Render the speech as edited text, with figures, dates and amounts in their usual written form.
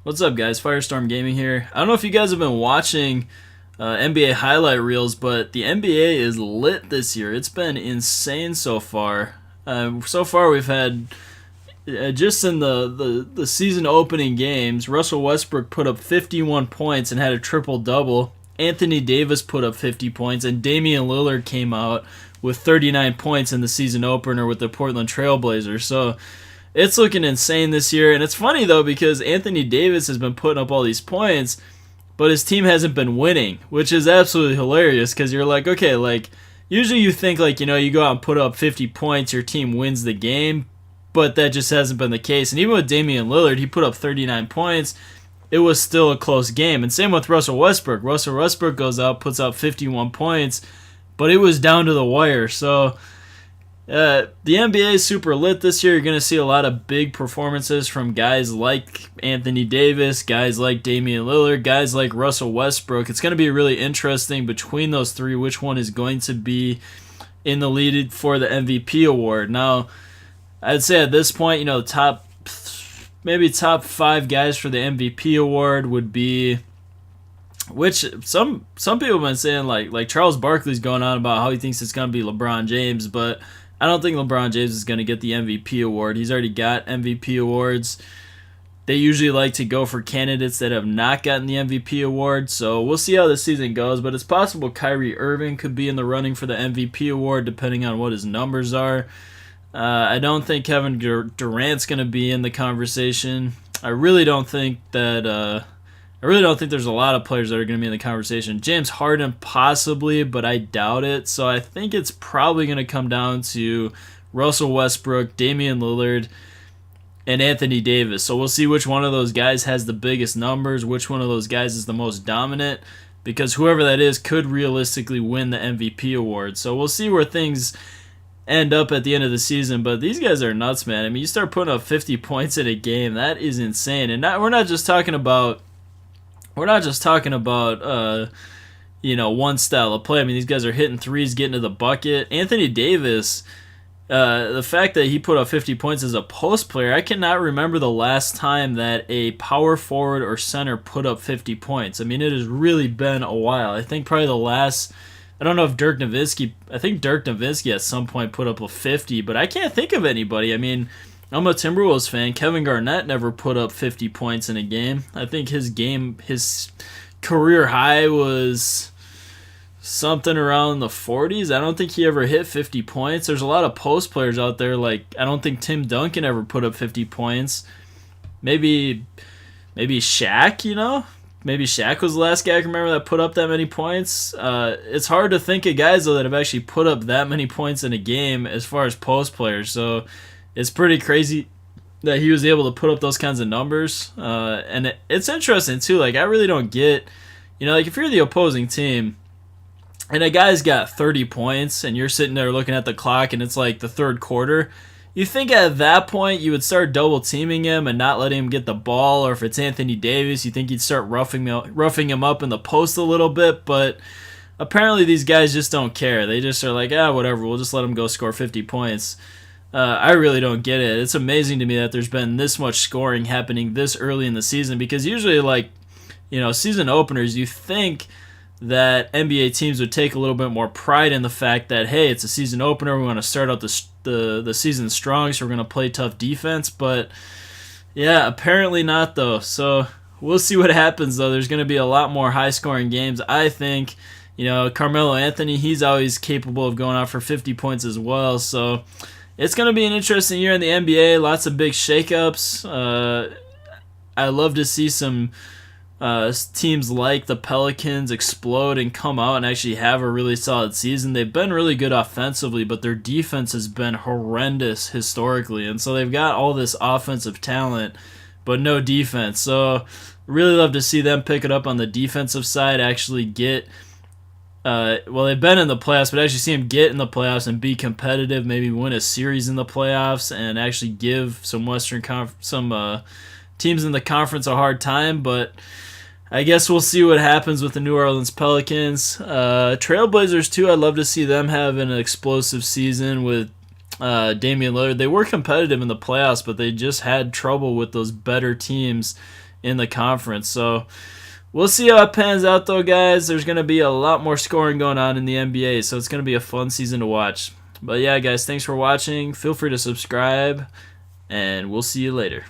What's up, guys? Firestorm Gaming here. I don't know if you guys have been watching NBA highlight reels, but the NBA is lit this year. It's been insane so far. So far, we've had just in the season opening games, Russell Westbrook put up 51 points and had a triple double. Anthony Davis put up 50 points, and Damian Lillard came out with 39 points in the season opener with the Portland Trailblazers. So it's looking insane this year. And it's funny, though, because Anthony Davis has been putting up all these points, but his team hasn't been winning, which is absolutely hilarious because you're like, okay, like, usually you think, like, you go out and put up 50 points, your team wins the game, but that just hasn't been the case. And even with Damian Lillard, he put up 39 points. It was still a close game. And same with Russell Westbrook. Russell Westbrook goes out, puts out 51 points, but it was down to the wire. So the NBA is super lit this year. You're going to see a lot of big performances from guys like Anthony Davis, guys like Damian Lillard, guys like Russell Westbrook. It's going to be really interesting between those three which one is going to be in the lead for the MVP award. Now, I'd say at this point, maybe top five guys for the MVP award would be, which some people have been saying like Charles Barkley's going on about how he thinks it's going to be LeBron James, but I don't think LeBron James is going to get the MVP award. He's already got MVP awards. They usually like to go for candidates that have not gotten the MVP award, so we'll see how the season goes, but it's possible Kyrie Irving could be in the running for the MVP award depending on what his numbers are. I don't think Kevin Durant's going to be in the conversation. I really don't think there's a lot of players that are going to be in the conversation. James Harden possibly, but I doubt it. So I think it's probably going to come down to Russell Westbrook, Damian Lillard, and Anthony Davis. So we'll see which one of those guys has the biggest numbers, which one of those guys is the most dominant, because whoever that is could realistically win the MVP award. So we'll see where things end up at the end of the season, but these guys are nuts, man. I mean, you start putting up 50 points in a game, that is insane. And we're not just talking about one style of play. I mean, these guys are hitting threes, getting to the bucket. Anthony Davis, the fact that he put up 50 points as a post player, I cannot remember the last time that a power forward or center put up 50 points. I mean, it has really been a while. I think probably the last, I don't know if Dirk Nowitzki at some point put up a 50, but I can't think of anybody. I mean, I'm a Timberwolves fan. Kevin Garnett never put up 50 points in a game. I think his career high was something around the 40s. I don't think he ever hit 50 points. There's a lot of post players out there. Like, I don't think Tim Duncan ever put up 50 points. Maybe Shaq, Maybe Shaq was the last guy I can remember that put up that many points. It's hard to think of guys, though, that have actually put up that many points in a game as far as post players. So it's pretty crazy that he was able to put up those kinds of numbers. And it's interesting, too. Like, I really don't get, like if you're the opposing team and a guy's got 30 points and you're sitting there looking at the clock and it's like the third quarter, you think at that point you would start double teaming him and not letting him get the ball, or if it's Anthony Davis, you think you'd start roughing him up in the post a little bit, but apparently these guys just don't care. They just are like, whatever, we'll just let him go score 50 points. I really don't get it. It's amazing to me that there's been this much scoring happening this early in the season, because usually, season openers, you think that NBA teams would take a little bit more pride in the fact that, hey, it's a season opener, we want to start out the season strong, so we're going to play tough defense. But yeah, apparently not, though. So we'll see what happens, though. There's going to be a lot more high-scoring games, I think. Carmelo Anthony, he's always capable of going out for 50 points as well. So it's going to be an interesting year in the NBA. Lots of big shakeups. I love to see some teams like the Pelicans explode and come out and actually have a really solid season. They've been really good offensively, but their defense has been horrendous historically. And so they've got all this offensive talent, but no defense. So really love to see them pick it up on the defensive side, actually get they've been in the playoffs, but actually see them get in the playoffs and be competitive, maybe win a series in the playoffs and actually give some teams in the conference a hard time. But I guess we'll see what happens with the New Orleans Pelicans. Trailblazers, too, I'd love to see them have an explosive season with Damian Lillard. They were competitive in the playoffs, but they just had trouble with those better teams in the conference. So we'll see how it pans out, though, guys. There's going to be a lot more scoring going on in the NBA, so it's going to be a fun season to watch. But yeah, guys, thanks for watching. Feel free to subscribe, and we'll see you later.